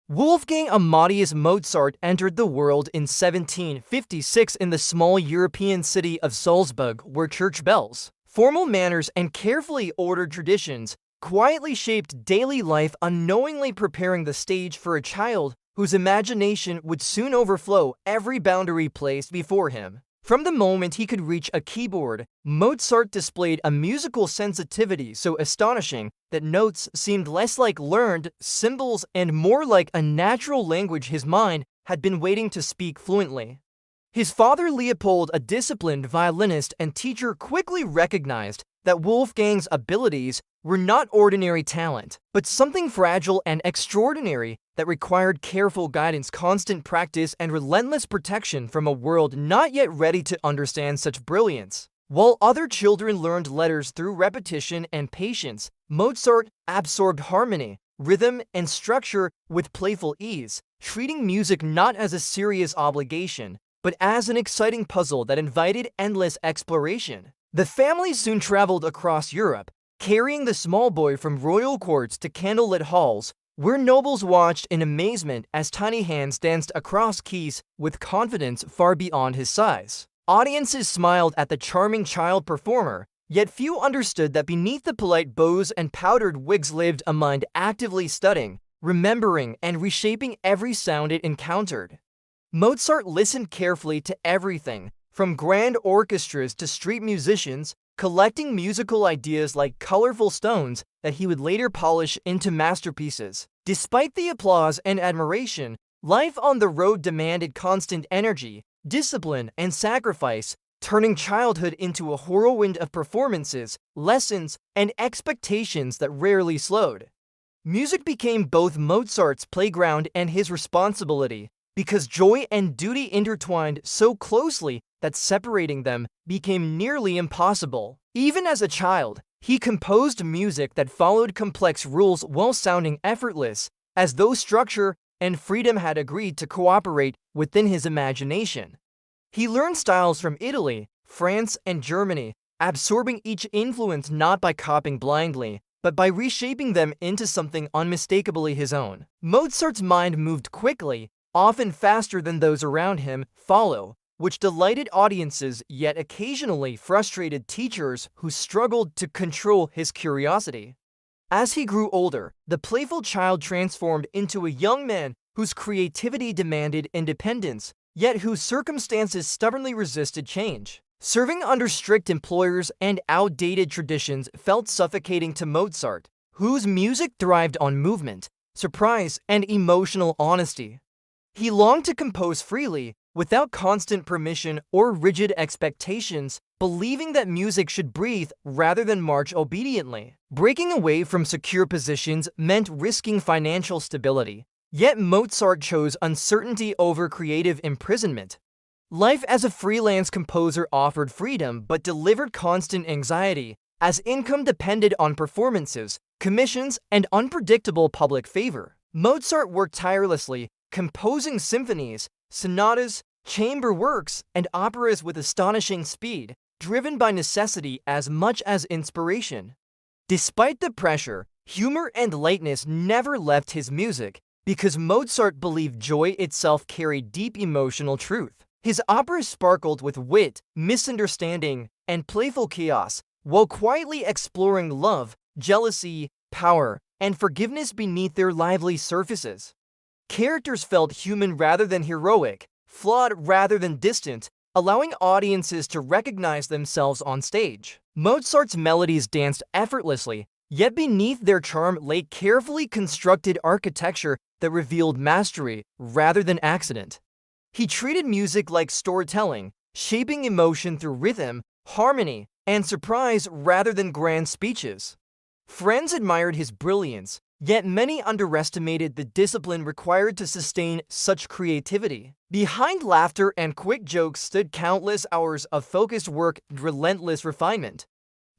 Wolfgang Amadeus Mozart entered the world in 1756 in the small European city of Salzburg, where church bells, formal manners, and carefully ordered traditions quietly shaped daily life, unknowingly preparing the stage for a child whose imagination would soon overflow every boundary placed before him. From the moment he could reach a keyboard, Mozart displayed a musical sensitivity so astonishing that notes seemed less like learned symbols and more like a natural language his mind had been waiting to speak fluently. His father Leopold, a disciplined violinist and teacher, quickly recognized that Wolfgang's abilities were not ordinary talent, but something fragile and extraordinary that required careful guidance, constant practice, and relentless protection from a world not yet ready to understand such brilliance. While other children learned letters through repetition and patience, Mozart absorbed harmony, rhythm, and structure with playful ease, treating music not as a serious obligation, but as an exciting puzzle that invited endless exploration. The family soon traveled across Europe, carrying the small boy from royal courts to candlelit halls, where nobles watched in amazement as tiny hands danced across keys with confidence far beyond his size. Audiences smiled at the charming child performer, yet few understood that beneath the polite bows and powdered wigs lived a mind actively studying, remembering, and reshaping every sound it encountered. Mozart listened carefully to everything, from grand orchestras to street musicians, collecting musical ideas like colorful stones that he would later polish into masterpieces. Despite the applause and admiration, life on the road demanded constant energy, discipline, and sacrifice, turning childhood into a whirlwind of performances, lessons, and expectations that rarely slowed. Music became both Mozart's playground and his responsibility, because joy and duty intertwined so closely that separating them became nearly impossible. Even as a child, he composed music that followed complex rules while sounding effortless, as though structure and freedom had agreed to cooperate within his imagination. He learned styles from Italy, France, and Germany, absorbing each influence not by copying blindly, but by reshaping them into something unmistakably his own. Mozart's mind moved quickly, often faster than those around him, which delighted audiences yet occasionally frustrated teachers who struggled to control his curiosity. As he grew older, the playful child transformed into a young man whose creativity demanded independence, yet whose circumstances stubbornly resisted change. Serving under strict employers and outdated traditions felt suffocating to Mozart, whose music thrived on movement, surprise, and emotional honesty. He longed to compose freely, without constant permission or rigid expectations, believing that music should breathe rather than march obediently. Breaking away from secure positions meant risking financial stability, yet Mozart chose uncertainty over creative imprisonment. Life as a freelance composer offered freedom but delivered constant anxiety, as income depended on performances, commissions, and unpredictable public favor. Mozart worked tirelessly, composing symphonies, sonatas, chamber works, and operas with astonishing speed, driven by necessity as much as inspiration. Despite the pressure, humor and lightness never left his music, because Mozart believed joy itself carried deep emotional truth. His operas sparkled with wit, misunderstanding, and playful chaos, while quietly exploring love, jealousy, power, and forgiveness beneath their lively surfaces. Characters felt human rather than heroic, flawed rather than distant, allowing audiences to recognize themselves on stage. Mozart's melodies danced effortlessly, yet beneath their charm lay carefully constructed architecture that revealed mastery rather than accident. He treated music like storytelling, shaping emotion through rhythm, harmony, and surprise rather than grand speeches. Friends admired his brilliance, yet many underestimated the discipline required to sustain such creativity. Behind laughter and quick jokes stood countless hours of focused work and relentless refinement.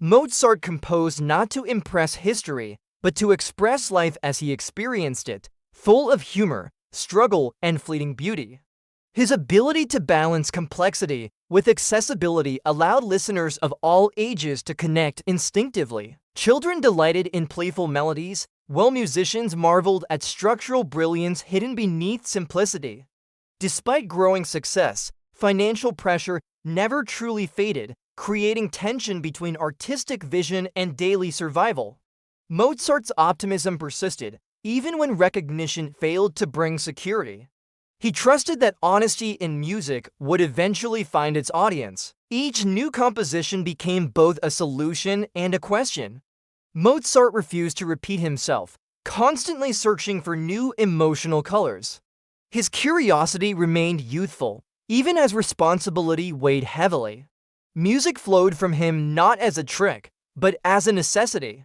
Mozart composed not to impress history, but to express life as he experienced it, full of humor, struggle, and fleeting beauty. His ability to balance complexity with accessibility allowed listeners of all ages to connect instinctively. Children delighted in playful melodies, while musicians marveled at structural brilliance hidden beneath simplicity. Despite growing success, financial pressure never truly faded, creating tension between artistic vision and daily survival. Mozart's optimism persisted, even when recognition failed to bring security. He trusted that honesty in music would eventually find its audience. Each new composition became both a solution and a question. Mozart refused to repeat himself, constantly searching for new emotional colors. His curiosity remained youthful, even as responsibility weighed heavily. Music flowed from him not as a trick, but as a necessity.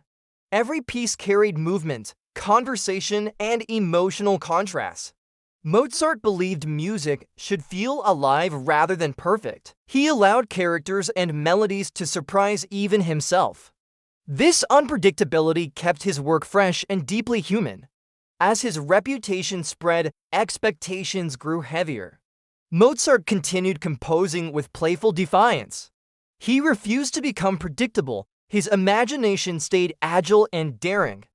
Every piece carried movement, conversation, and emotional contrast. Mozart believed music should feel alive rather than perfect. He allowed characters and melodies to surprise even himself. This unpredictability kept his work fresh and deeply human. As his reputation spread, expectations grew heavier. Mozart continued composing with playful defiance. He refused to become predictable. His imagination stayed agile and daring.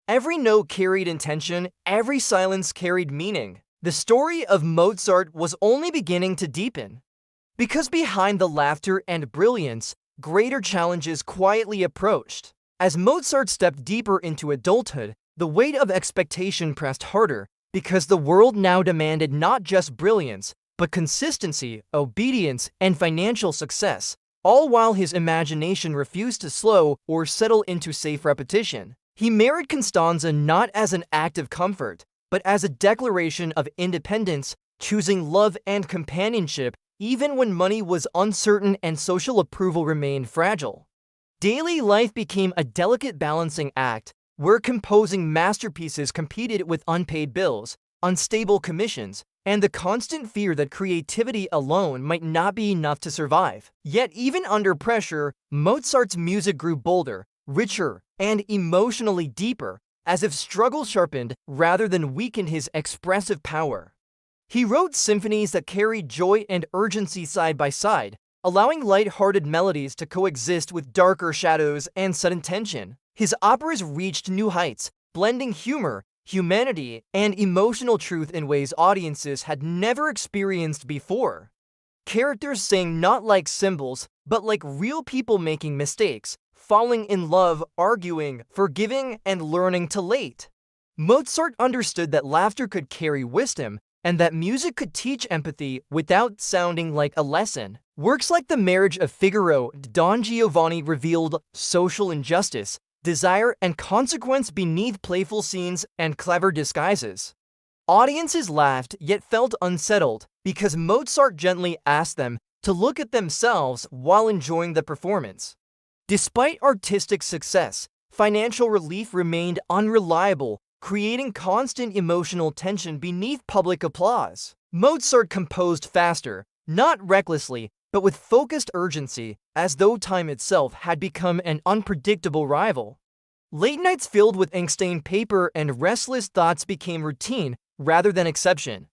Every note carried intention, every silence carried meaning. The story of Mozart was only beginning to deepen. Because behind the laughter and brilliance, greater challenges quietly approached. As Mozart stepped deeper into adulthood, the weight of expectation pressed harder, because the world now demanded not just brilliance, but consistency, obedience, and financial success, all while his imagination refused to slow or settle into safe repetition. He married Constanza not as an act of comfort, but as a declaration of independence, choosing love and companionship even when money was uncertain and social approval remained fragile. Daily life became a delicate balancing act, where composing masterpieces competed with unpaid bills, unstable commissions, and the constant fear that creativity alone might not be enough to survive. Yet even under pressure, Mozart's music grew bolder, richer, and emotionally deeper, as if struggle sharpened rather than weakened his expressive power. He wrote symphonies that carried joy and urgency side by side, allowing light-hearted melodies to coexist with darker shadows and sudden tension. His operas reached new heights, blending humor, humanity, and emotional truth in ways audiences had never experienced before. Characters sang not like symbols, but like real people making mistakes, falling in love, arguing, forgiving, and learning to late. Mozart understood that laughter could carry wisdom, and that music could teach empathy without sounding like a lesson. Works like The Marriage of Figaro, Don Giovanni revealed social injustice, desire, and consequence beneath playful scenes and clever disguises. Audiences laughed yet felt unsettled because Mozart gently asked them to look at themselves while enjoying the performance. Despite artistic success, financial relief remained unreliable, creating constant emotional tension beneath public applause. Mozart composed faster, not recklessly, but with focused urgency, as though time itself had become an unpredictable rival. Late nights filled with ink-stained paper and restless thoughts became routine rather than exception.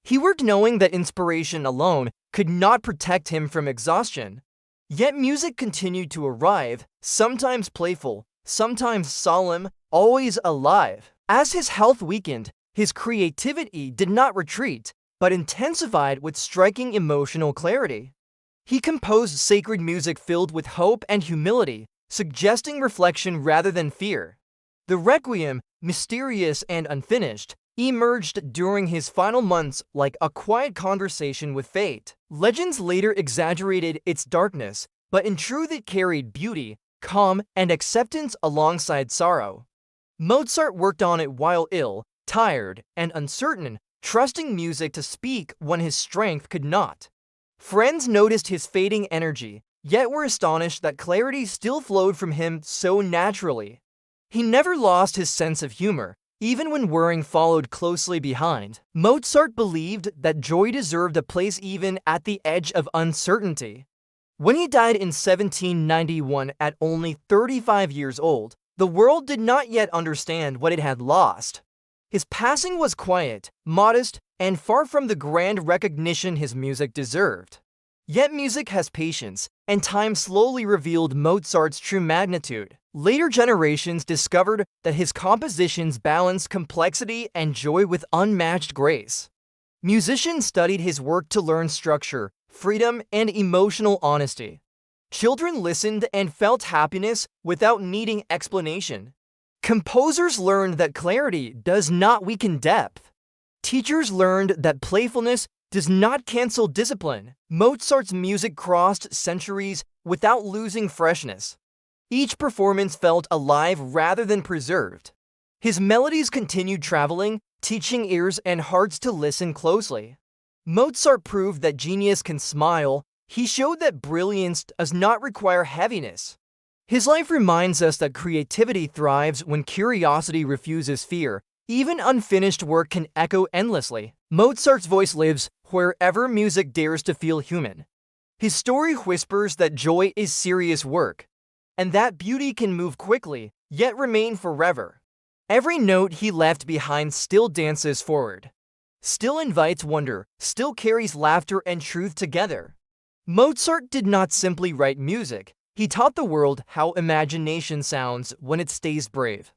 He worked knowing that inspiration alone could not protect him from exhaustion. Yet music continued to arrive, sometimes playful, sometimes solemn, always alive. As his health weakened, his creativity did not retreat, but intensified with striking emotional clarity. He composed sacred music filled with hope and humility, suggesting reflection rather than fear. The Requiem, mysterious and unfinished, emerged during his final months like a quiet conversation with fate. Legends later exaggerated its darkness, but in truth it carried beauty, calm, and acceptance alongside sorrow. Mozart worked on it while ill, tired, and uncertain, trusting music to speak when his strength could not. Friends noticed his fading energy, yet were astonished that clarity still flowed from him so naturally. He never lost his sense of humor, even when worrying followed closely behind. Mozart believed that joy deserved a place even at the edge of uncertainty. When he died in 1791 at only 35 years old, the world did not yet understand what it had lost. His passing was quiet, modest, and far from the grand recognition his music deserved. Yet music has patience, and time slowly revealed Mozart's true magnitude. Later generations discovered that his compositions balanced complexity and joy with unmatched grace. Musicians studied his work to learn structure, freedom, and emotional honesty. Children listened and felt happiness without needing explanation. Composers learned that clarity does not weaken depth. Teachers learned that playfulness does not cancel discipline. Mozart's music crossed centuries without losing freshness. Each performance felt alive rather than preserved. His melodies continued traveling, teaching ears and hearts to listen closely. Mozart proved that genius can smile. He showed that brilliance does not require heaviness. His life reminds us that creativity thrives when curiosity refuses fear. Even unfinished work can echo endlessly. Mozart's voice lives wherever music dares to feel human. His story whispers that joy is serious work, and that beauty can move quickly, yet remain forever. Every note he left behind still dances forward, still invites wonder, still carries laughter and truth together. Mozart did not simply write music, he taught the world how imagination sounds when it stays brave.